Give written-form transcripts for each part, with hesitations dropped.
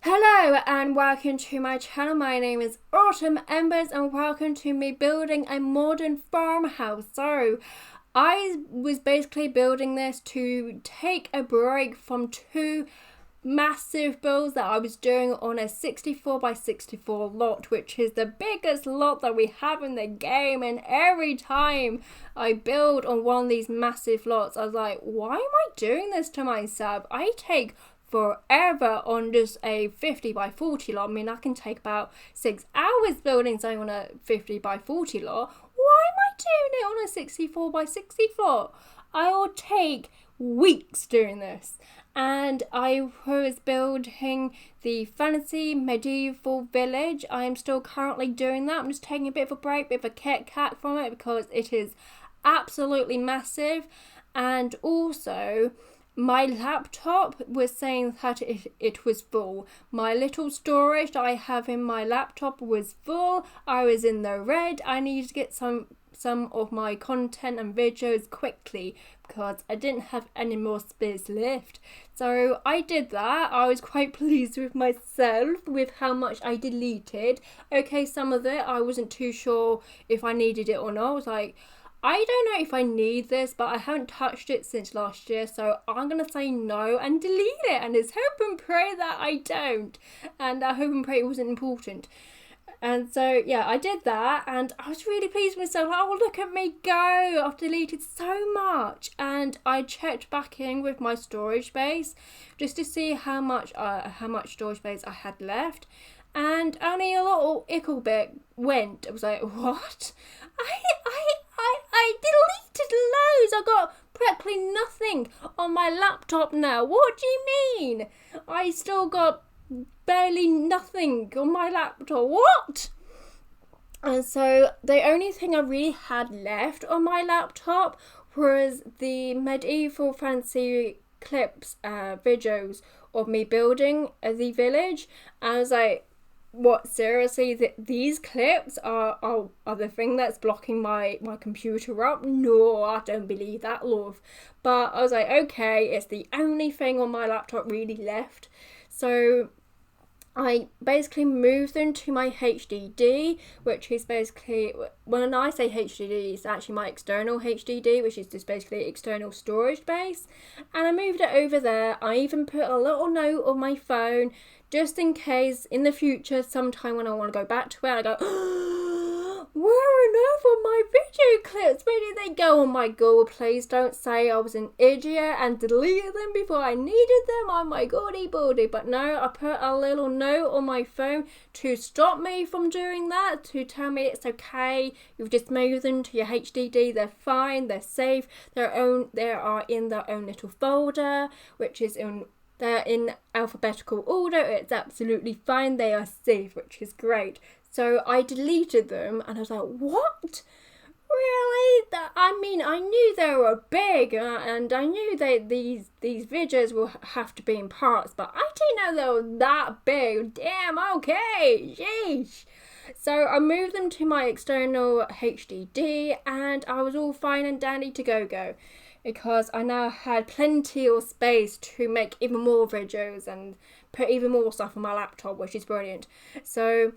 Hello and welcome to my channel. My name is Autumn Embers and welcome to me building a modern farmhouse. So I was basically building this to take a break from two massive builds that I was doing on a 64 by 64 lot, which is the biggest lot that we have in the game. And every time I build on one of these massive lots, I was like, why am I doing this to myself? I take forever on just a 50 by 40 lot. I mean, I can take about 6 hours building something on a 50 by 40 lot. Why am I doing it on a 64 by 60 lot? I will take weeks doing this. And I was building the fantasy medieval village. I am still currently doing that. I'm just taking a bit of a break, bit of a Kit Kat from it because it is absolutely massive. And also, my laptop was saying that it was full. My little storage I have in my laptop was full. I was in the red. I needed to get some of my content and videos quickly because I didn't have any more space left. So I did that. I was quite pleased with myself with how much I deleted. Okay, some of it I wasn't too sure if I needed it or not. I was like, I don't know if I need this, but I haven't touched it since last year, so I'm going to say no and delete it. And it's hope and pray that I don't. And I hope and pray it wasn't important. And so, yeah, I did that, and I was really pleased with myself. Like, oh, look at me go. I've deleted so much. And I checked back in with my storage space just to see how much storage space I had left. And only a little bit went. I was like, what? I deleted loads. I got practically nothing on my laptop now. What do you mean? I still got barely nothing on my laptop. What? And so the only thing I really had left on my laptop was the medieval fantasy clips, videos of me building the village. And I was like, what, seriously, these clips are the thing that's blocking my computer up? No, I don't believe that, love. But I was like, okay, it's the only thing on my laptop really left. So I basically moved them to my HDD, which is basically, when I say HDD, it's actually my external HDD, which is just basically external storage space. And I moved it over there. I even put a little note on my phone just in case in the future, sometime when I want to go back to it, I go, where on earth are my video clips? Where did they go? Oh my god, please don't say I was an idiot and deleted them before I needed them. Oh my goddy baldy. But no, I put a little note on my phone to stop me from doing that, to tell me it's okay. You've just moved them to your HDD. They're fine. They're safe. They are in their own little folder, which is they're in alphabetical order. It's absolutely fine. They are safe, which is great. So I deleted them and I was like, what? Really? I mean, I knew they were big and I knew that these videos will have to be in parts, but I didn't know they were that big. Damn, okay. Sheesh. So I moved them to my external HDD and I was all fine and dandy to go. Because I now had plenty of space to make even more videos and put even more stuff on my laptop, which is brilliant. So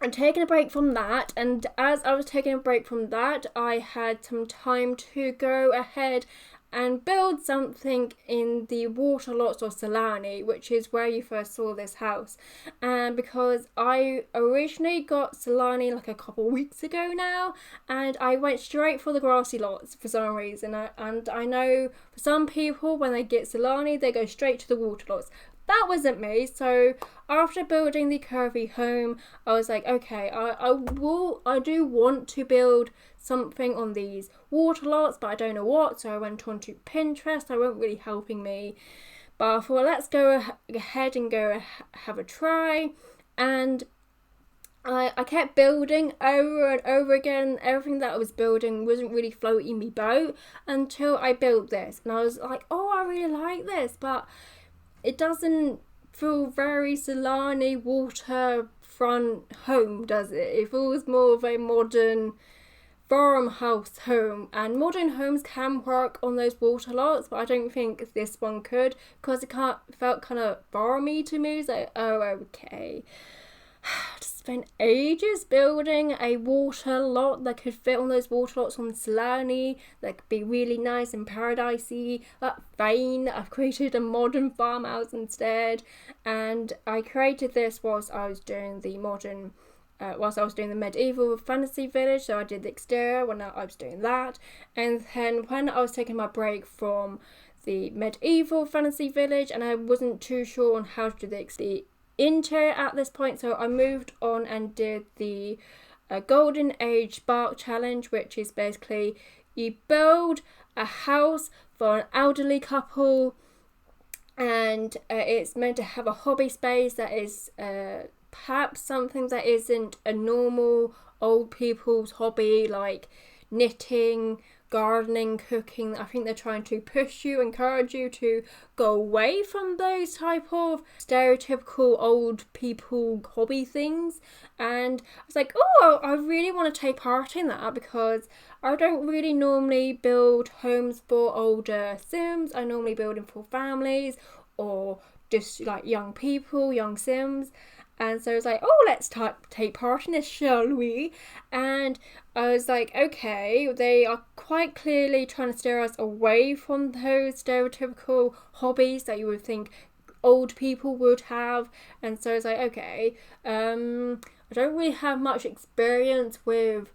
I'm taking a break from that, and as I was taking a break from that, I had some time to go ahead and build something in the water lots of Solani, which is where you first saw this house. And because I originally got Solani like a couple weeks ago now, and I went straight for the grassy lots for some reason. And I know for some people, when they get Solani, they go straight to the water lots. That wasn't me. So after building the curvy home, I was like, okay, I do want to build something on these water lots, but I don't know what. So I went on to Pinterest. They weren't really helping me, but I thought, let's go ahead and go have a try. And I kept building over and over again. Everything that I was building wasn't really floating me boat until I built this, and I was like, oh, I really like this, but it doesn't feel very Solani waterfront home, does it? It feels more of a modern farmhouse home, and modern homes can work on those water lots, but I don't think this one could because it felt kind of farmy to me. It's like, oh, okay. Just spent ages building a water lot that could fit on those water lots on Solani, that could be really nice and paradisey. But fine, I've created a modern farmhouse instead, and I created this whilst I was doing the medieval fantasy village. So I did the exterior when I was doing that, and then when I was taking my break from the medieval fantasy village and I wasn't too sure on how to do the interior at this point, so I moved on and did the Golden Age Spark Challenge, which is basically you build a house for an elderly couple, and it's meant to have a hobby space that is perhaps something that isn't a normal old people's hobby, like knitting, gardening, cooking. I think they're trying to encourage you to go away from those type of stereotypical old people hobby things. And I was like, oh, I really want to take part in that because I don't really normally build homes for older Sims. I normally build them for families or just like young people, young Sims. And so I was like, oh, let's take part in this, shall we? And I was like, okay, they are quite clearly trying to steer us away from those stereotypical hobbies that you would think old people would have. And so I was like, okay, I don't really have much experience with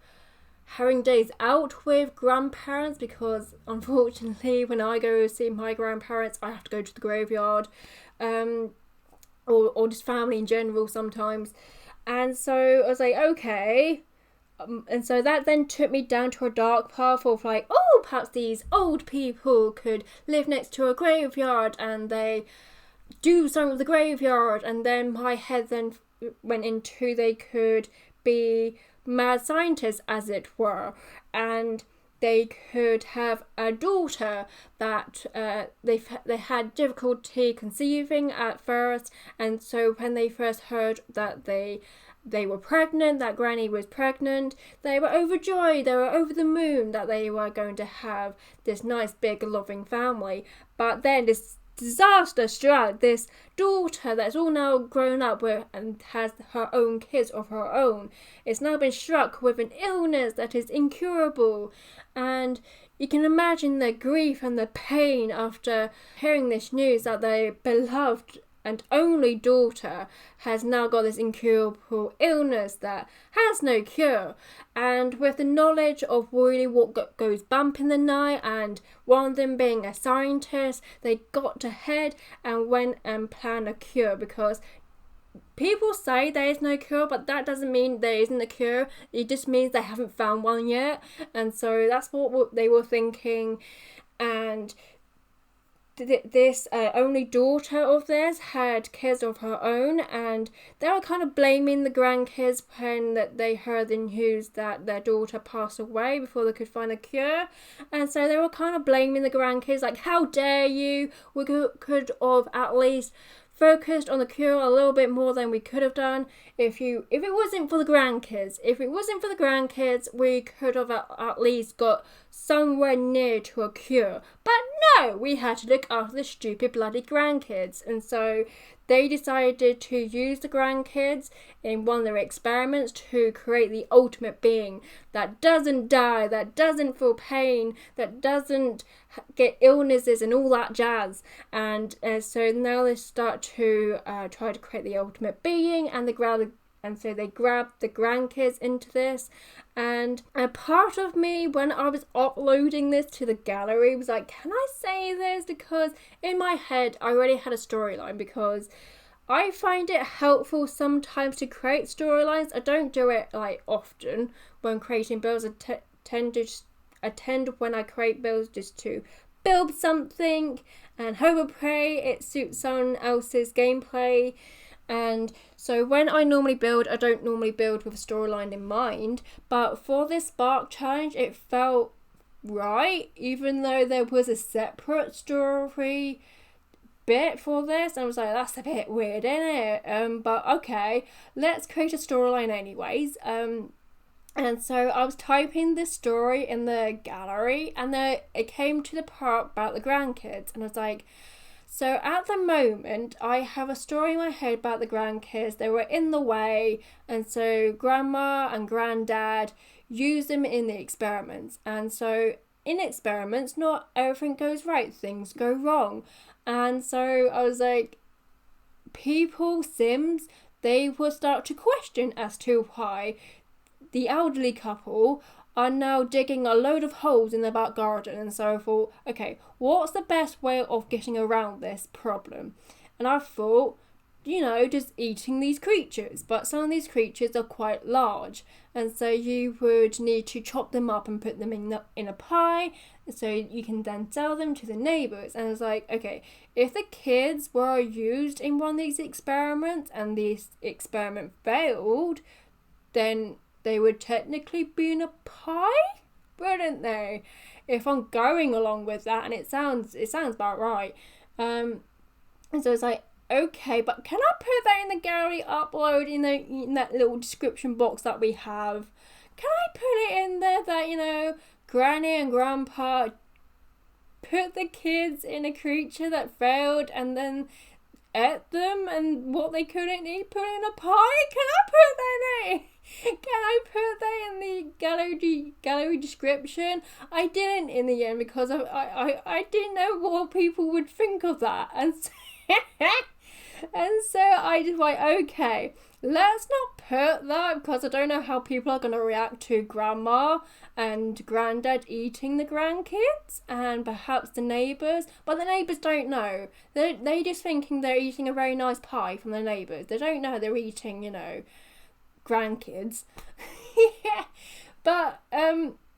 having days out with grandparents because unfortunately when I go see my grandparents, I have to go to the graveyard. Or just family in general sometimes. And so I was like, okay. And so that then took me down to a dark path of like, oh, perhaps these old people could live next to a graveyard and they do something with the graveyard. And then my head then went into they could be mad scientists, as it were. And they could have a daughter that they had difficulty conceiving at first, and so when they first heard that they were pregnant, that Granny was pregnant, they were overjoyed, they were over the moon that they were going to have this nice big loving family. But then this disaster struck. This daughter that's all now grown up with and has her own kids of her own is now been struck with an illness that is incurable, and you can imagine the grief and the pain after hearing this news that their beloved and only daughter has now got this incurable illness that has no cure. And with the knowledge of really what goes bump in the night, and one of them being a scientist, they got ahead and went and planned a cure, because people say there is no cure, but that doesn't mean there isn't a cure. It just means they haven't found one yet. And so that's what they were thinking. And this only daughter of theirs had kids of her own, and they were kind of blaming the grandkids when they heard the news that their daughter passed away before they could find a cure. And so they were kind of blaming the grandkids, like, how dare you, we could have at least focused on the cure a little bit more than we could have done. If it wasn't for the grandkids, we could have at least got somewhere near to a cure. But no, we had to look after the stupid bloody grandkids. And so they decided to use the grandkids in one of their experiments to create the ultimate being that doesn't die, that doesn't feel pain, that doesn't get illnesses and all that jazz. And so now they start to try to create the ultimate being, and they grabbed the grandkids into this. And a part of me, when I was uploading this to the gallery, was like, can I say this? Because in my head, I already had a storyline, because I find it helpful sometimes to create storylines. I don't do it like often when creating builds. I tend when I create builds just to build something and hope and pray it suits someone else's gameplay. And so when I normally build, I don't normally build with a storyline in mind, but for this Spark Challenge, it felt right, even though there was a separate story bit for this. I was like, that's a bit weird, isn't it? But okay, let's create a storyline anyways. And so I was typing this story in the gallery, and then it came to the part about the grandkids, and I was like, so at the moment, I have a story in my head about the grandkids. They were in the way, and so grandma and granddad use them in the experiments. And so in experiments, not everything goes right, things go wrong. And so I was like, people, Sims, they will start to question as to why the elderly couple are now digging a load of holes in their back garden. And so I thought, okay, what's the best way of getting around this problem? And I thought, just eating these creatures. But some of these creatures are quite large, and so you would need to chop them up and put them in a pie, so you can then sell them to the neighbours. And I was like, okay, if the kids were used in one of these experiments and this experiment failed, then they would technically be in a pie, wouldn't they? If I'm going along with that, and it sounds about right. And so it's like, okay, but can I put that in the gallery upload in that little description box that we have? Can I put it in there that, Granny and Grandpa put the kids in a creature that failed and then ate them, and what they couldn't eat put in a pie? Can I put that in? Can I put that in the gallery description? I didn't in the end because I didn't know what people would think of that, and so, and so I just like, okay, let's not put that, because I don't know how people are going to react to grandma and granddad eating the grandkids, and perhaps the neighbours. But the neighbours don't know. They just thinking they're eating a very nice pie from the neighbours. They don't know they're eating, grandkids. Yeah. But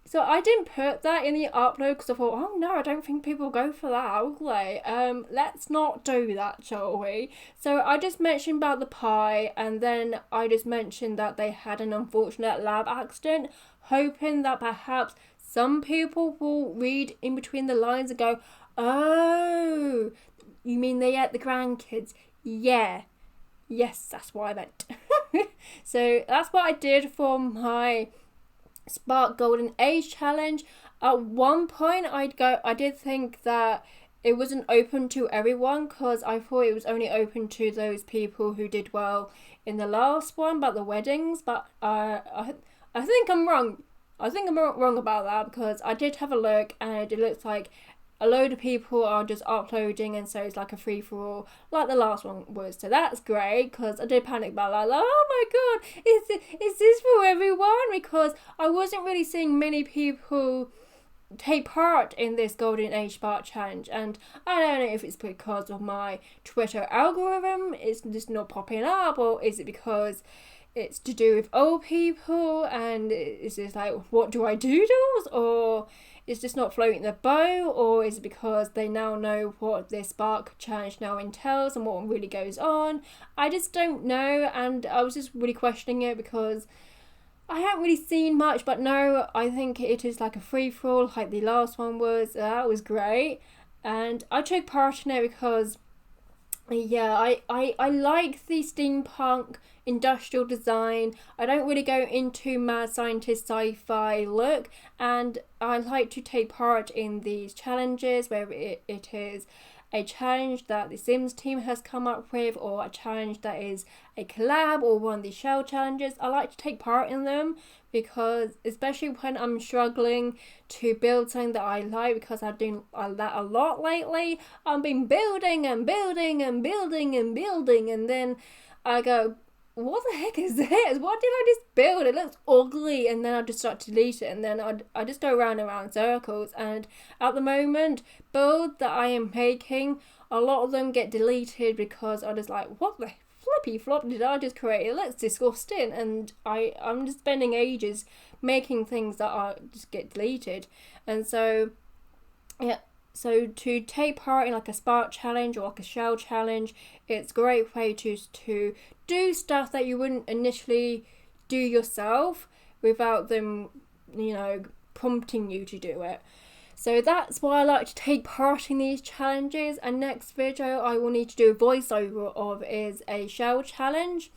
so I didn't put that in the upload because I thought, oh no, I don't think people go for that, will they? Let's not do that, shall we? So I just mentioned about the pie, and then I just mentioned that they had an unfortunate lab accident, hoping that perhaps some people will read in between the lines and go, oh, you mean they ate the grandkids? Yeah. Yes, that's what I meant. So that's what I did for my Spark Golden Age challenge. At one point I did think that it wasn't open to everyone, because I thought it was only open to those people who did well in the last one about the weddings, but I think I'm wrong. I think I'm wrong about that, because I did have a look and it looks like a load of people are just uploading, and so it's like a free-for-all like the last one was. So that's great, because I did panic about that, like, oh my god, is this for everyone? Because I wasn't really seeing many people take part in this Golden Age Spark challenge, and I don't know if it's because of my Twitter algorithm, it's just not popping up, or is it because it's to do with old people, and it's just like, what do I do, or is just not floating the boat, or is it because they now know what this Spark challenge now entails and what really goes on? I just don't know, and I was just really questioning it because I haven't really seen much. But no, I think it is like a free-for-all like the last one was. That was great, and I took part in it because I like the steampunk industrial design. I don't really go into mad scientist sci-fi look, and I like to take part in these challenges, whether it is a challenge that the Sims team has come up with, or a challenge that is a collab, or one of the shell challenges. I like to take part in them because, especially when I'm struggling to build something that I like, because I've done that a lot lately. I've been building and building and building and building, and then I go, what the heck is this? What did I just build? It looks ugly. And then I just start to delete it, and then I just go round and round in circles. And at the moment, builds that I am making, a lot of them get deleted because I just like, what the flippy flop did I just create? It looks disgusting, and I'm just spending ages making things that are just get deleted. And so yeah, so to take part in like a Spark challenge or like a shell challenge, it's a great way to do stuff that you wouldn't initially do yourself without them, prompting you to do it. So that's why I like to take part in these challenges. And next video I will need to do a voiceover of is a shell challenge.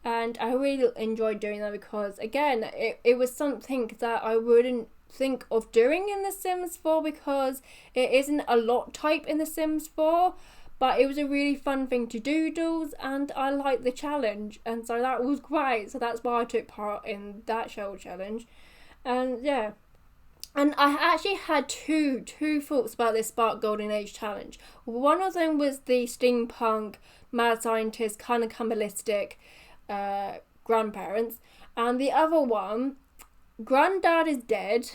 And I really enjoyed doing that because, again, it was something that I wouldn't think of doing in The Sims 4 because it isn't a lot type in The Sims 4. But it was a really fun thing to doodles, and I liked the challenge, and so that was great. So that's why I took part in that shell challenge. And yeah. And I actually had two thoughts about this Spark Golden Age challenge. One of them was the steampunk, mad scientist, kind of cannibalistic grandparents. And the other one, Granddad is dead,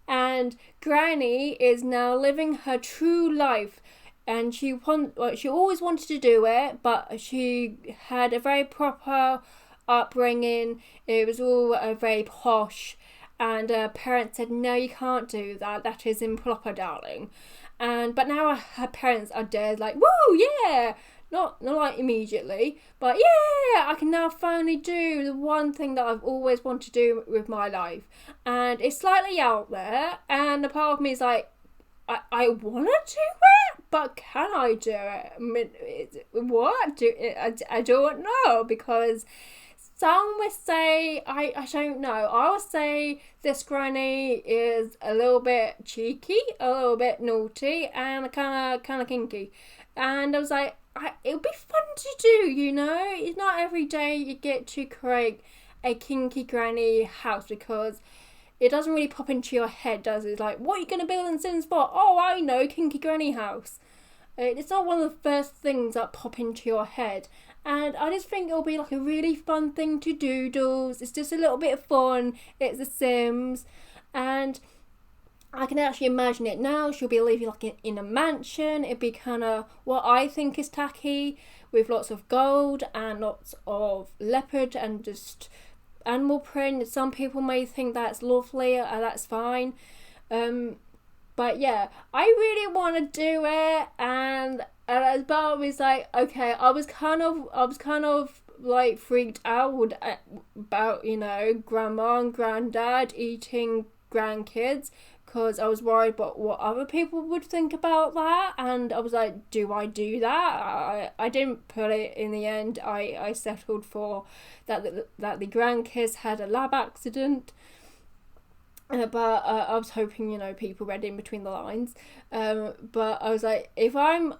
and Granny is now living her true life. And she always wanted to do it, but she had a very proper upbringing. It was all very posh, and her parents said, "No, you can't do that. That is improper, darling." But now her parents are dead. Like, woo, yeah, not like immediately, but yeah, I can now finally do the one thing that I've always wanted to do with my life, and it's slightly out there. And a part of me is like, I want to do it, but can I do it? I mean, I don't know, because some would say, I don't know. I would say this granny is a little bit cheeky, a little bit naughty, and kind of kinky. And I was like, it would be fun to do, you know? It's not every day you get to create a kinky granny house, because it doesn't really pop into your head, does it? It's like, what are you going to build in Sims 4? Oh, I know, kinky granny house. It's not one of the first things that pop into your head. And I just think it'll be like a really fun thing to doodles. It's just a little bit of fun. It's The Sims. And I can actually imagine it now. She'll be living like in a mansion. It'd be kind of what I think is tacky, with lots of gold and lots of leopard and just animal print. Some people may think that's lovely, that's fine. But yeah, I really want to do it, and as part of me is like, okay, I was kind of like freaked out about, you know, grandma and granddad eating grandkids, because I was worried about what other people would think about that. And I was like, do I do that? I didn't put it in the end. I settled for that the grandkids had a lab accident. But I was hoping, you know, people read in between the lines. But I was like, if I'm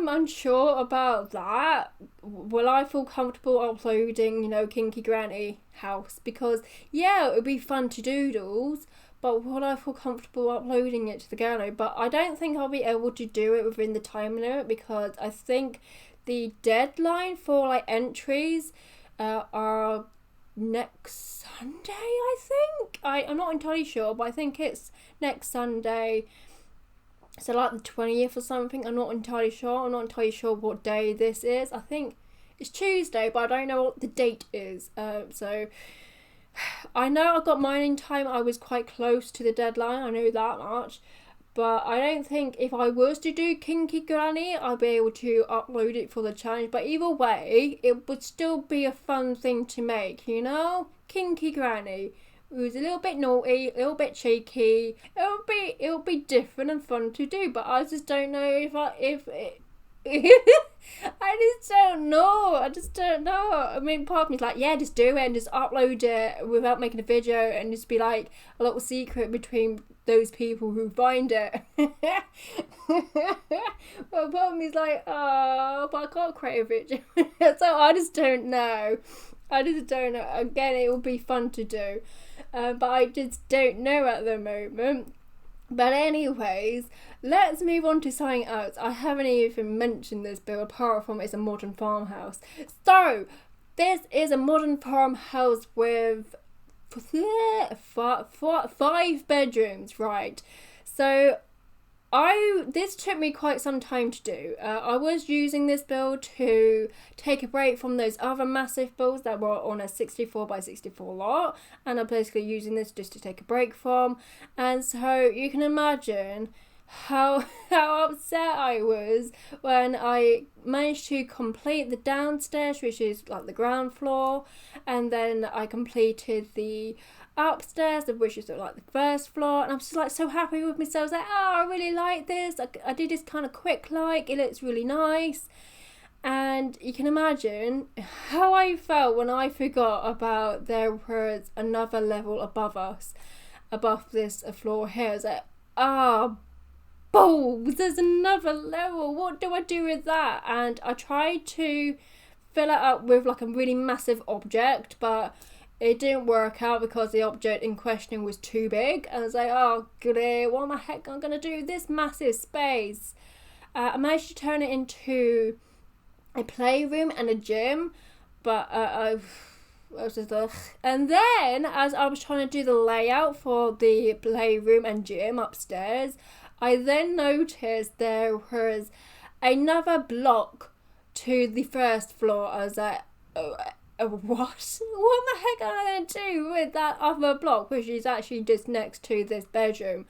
unsure about that, will I feel comfortable uploading, you know, Kinky Granny House? Because yeah, it would be fun to doodles, but will I feel comfortable uploading it to the gallery? But I don't think I'll be able to do it within the time limit, because I think the deadline for like entries are next Sunday, I think. I'm not entirely sure, but I think it's next Sunday, so like the 20th or something. I'm not entirely sure what day this is. I think it's Tuesday, but I don't know what the date is. So I know I got mine in time. I was quite close to the deadline, I know that much. But I don't think if I was to do Kinky Granny, I'd be able to upload it for the challenge. But either way, it would still be a fun thing to make, you know? Kinky Granny. It was a little bit naughty, a little bit cheeky. It would be different and fun to do. But I just don't know I just don't know. I mean, part of me's like, yeah, just do it and just upload it without making a video, and just be like a little secret between those people who find it. But part of me's like, oh, but I can't create a video. So I just don't know. Again, it will be fun to do, but I just don't know at the moment. But anyways, let's move on to something else. I haven't even mentioned this build apart from it's a modern farmhouse. So, this is a modern farmhouse with 5 bedrooms, right? So, this took me quite some time to do. I was using this build to take a break from those other massive builds that were on a 64x64 lot, and I'm basically using this just to take a break from. And so you can imagine how upset I was when I managed to complete the downstairs, which is like the ground floor, and then I completed the upstairs, which is like the first floor, and I'm just like so happy with myself. I was like, oh, I really like this. I did this kind of quick, like it looks really nice. And you can imagine how I felt when I forgot about there was another level above us, above this floor here. I was like, balls, there's another level. What do I do with that? And I tried to fill it up with like a really massive object, but it didn't work out because the object in question was too big. And I was like, oh, goody, what the heck am I going to do with this massive space? I managed to turn it into a playroom and a gym, but I was just and then as I was trying to do the layout for the playroom and gym upstairs, I then noticed there was another block to the first floor. I was like, what the heck am I going to do with that other block, which is actually just next to this bedroom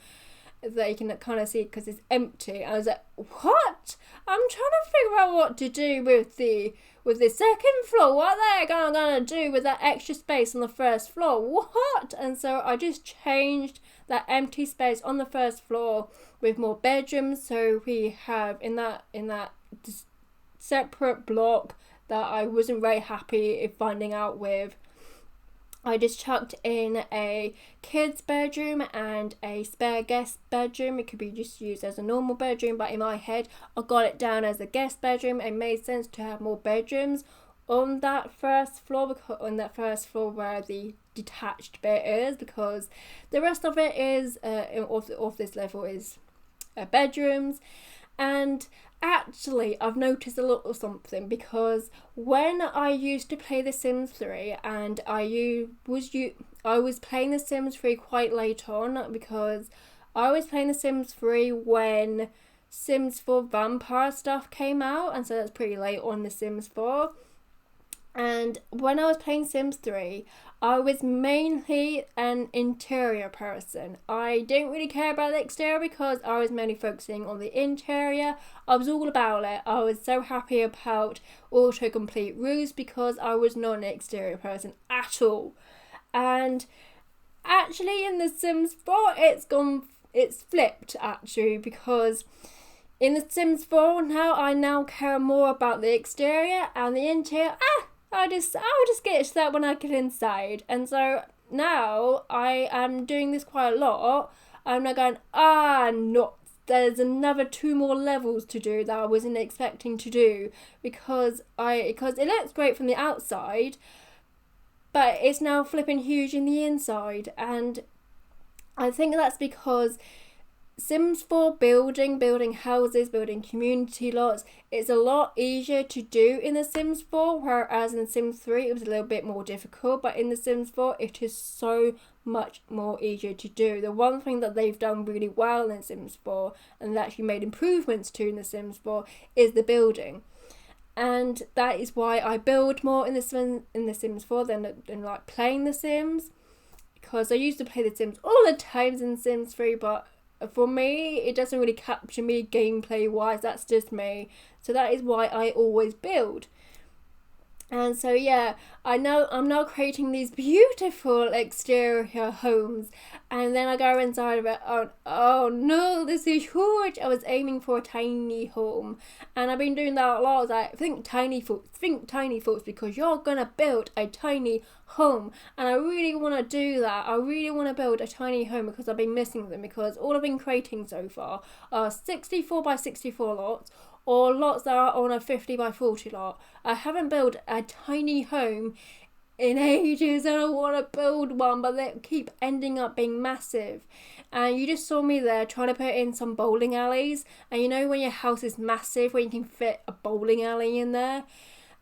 that you can kind of see because it's empty. I was like, what? I'm trying to figure out what to do with the second floor. What the heck am I going to do with that extra space on the first floor? What? And so I just changed that empty space on the first floor with more bedrooms. So we have in that separate block that I wasn't very happy finding out with, I just chucked in a kid's bedroom and a spare guest bedroom. It could be just used as a normal bedroom, but in my head I got it down as a guest bedroom. It made sense to have more bedrooms on that first floor, because on that first floor where the detached bit is, because the rest of it is of this level is bedrooms. And actually, I've noticed a little something, because when I used to play The Sims 3 and I was playing The Sims 3 quite late on, because I was playing The Sims 3 when Sims 4 Vampire stuff came out, and so that's pretty late on The Sims 4. And when I was playing Sims 3, I was mainly an interior person. I didn't really care about the exterior because I was mainly focusing on the interior. I was all about it. I was so happy about autocomplete roofs because I was not an exterior person at all. And actually in The Sims 4, it's flipped actually, because in The Sims 4 I now care more about the exterior, and the interior, I'll just get to that when I get inside. And so now I am doing this quite a lot. I'm now going, no, there's another 2 more levels to do that I wasn't expecting to do, because it looks great from the outside, but it's now flipping huge in the inside. And I think that's because Sims 4 building houses, building community lots, it's a lot easier to do in The Sims 4, whereas in The Sims 3 it was a little bit more difficult, but in The Sims 4 it is so much more easier to do. The one thing that they've done really well in The Sims 4, and actually made improvements to in The Sims 4, is the building. And that is why I build more in The Sims 4 than like playing The Sims, because I used to play The Sims all the times in Sims 3, but for me, it doesn't really capture me gameplay wise. That's just me. So that is why I always build. And so yeah, I'm now creating these beautiful exterior homes, and then I go inside of it. Oh no, this is huge. I was aiming for a tiny home, and I've been doing that a lot. I was like, think tiny thoughts, because you're gonna build a tiny home, and I really want to do that. I really want to build a tiny home because I've been missing them, because all I've been creating so far are 64 by 64 lots, or lots that are on a 50 by 40 lot. I haven't built a tiny home in ages, and I want to build one, but they keep ending up being massive. And you just saw me there trying to put in some bowling alleys, and you know when your house is massive, when you can fit a bowling alley in there.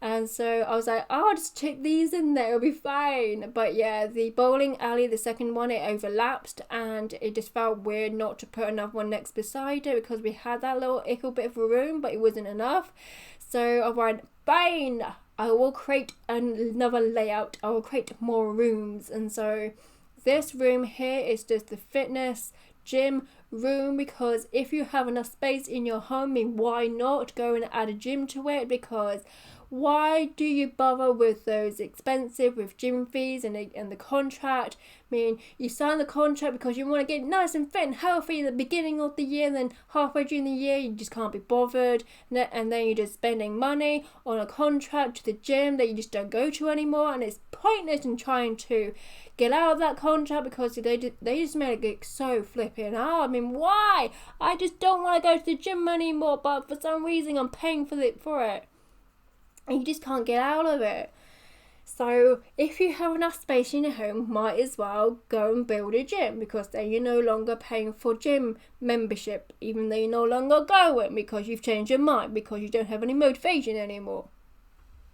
And so I was like, I'll just stick these in there, it'll be fine. But yeah, the bowling alley, the second one, it overlapped, and it just felt weird not to put another one next beside it, because we had that little bit of a room, but it wasn't enough. So I went, fine, I will create another layout, I will create more rooms. And so this room here is just the fitness gym room, because if you have enough space in your home, I mean, why not go and add a gym to it? Because why do you bother with those expensive, with gym fees and the contract? I mean, you sign the contract because you want to get nice and fit and healthy at the beginning of the year, and then halfway during the year you just can't be bothered, and then you're just spending money on a contract to the gym that you just don't go to anymore, and it's pointless in trying to get out of that contract because they just make it so flipping hard. I mean, why? I just don't want to go to the gym anymore, but for some reason I'm paying for it, and you just can't get out of it. So if you have enough space in your home, might as well go and build a gym, because then you're no longer paying for gym membership, even though you're no longer going because you've changed your mind, because you don't have any motivation anymore.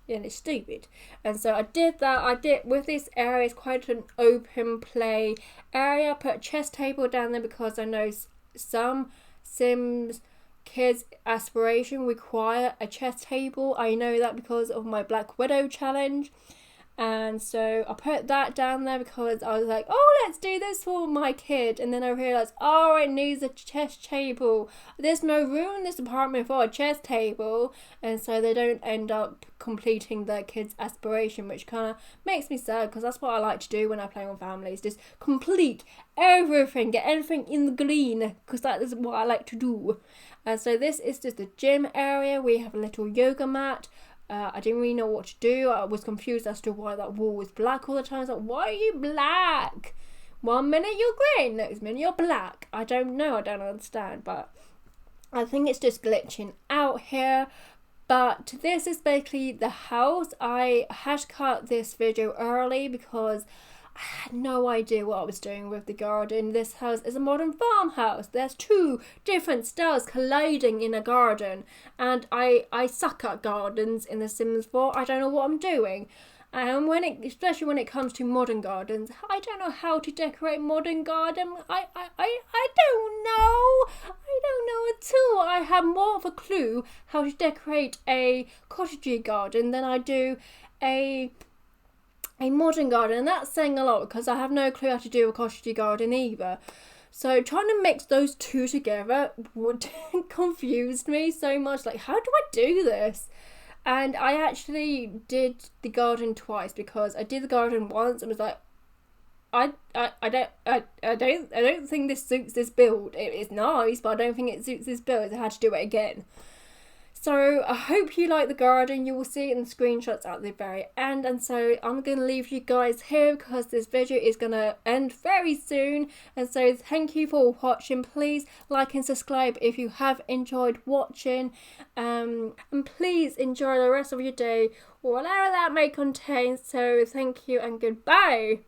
And it's stupid. And so I did that. With this area, it's quite an open play area. I put a chess table down there because I know some Sims kids' aspiration require a chess table. I know that because of my Black Widow challenge. And so I put that down there because I was like, oh, let's do this for my kid. And then I realised, oh, it needs a chess table. There's no room in this apartment for a chess table. And so they don't end up completing their kid's aspiration, which kind of makes me sad, because that's what I like to do when I play on families. Just complete everything, get everything in the green, because that is what I like to do. And so this is just a gym area. We have a little yoga mat. I didn't really know what to do. I was confused as to why that wall was black all the time. I was like, why are you black? 1 minute you're green, next minute you're black. I don't know, I don't understand, but I think it's just glitching out here. But this is basically the house. I had to cut this video early because I had no idea what I was doing with the garden. This house is a modern farmhouse. There's two different styles colliding in a garden. And I suck at gardens in The Sims 4. I don't know what I'm doing. And especially when it comes to modern gardens, I don't know how to decorate modern garden. I don't know. I don't know at all. I have more of a clue how to decorate a cottagey garden than I do a modern garden, and that's saying a lot because I have no clue how to do a cottagey garden either. So trying to mix those two together would confused me so much. Like, how do I do this? And I actually did the garden twice, because I did the garden once and was like, I don't think this suits this build. It's nice, but I don't think it suits this build. I had to do it again. So I hope you like the garden. You will see it in the screenshots at the very end. And so I'm going to leave you guys here because this video is going to end very soon. And so thank you for watching. Please like and subscribe if you have enjoyed watching. And please enjoy the rest of your day, whatever that may contain. So thank you and goodbye.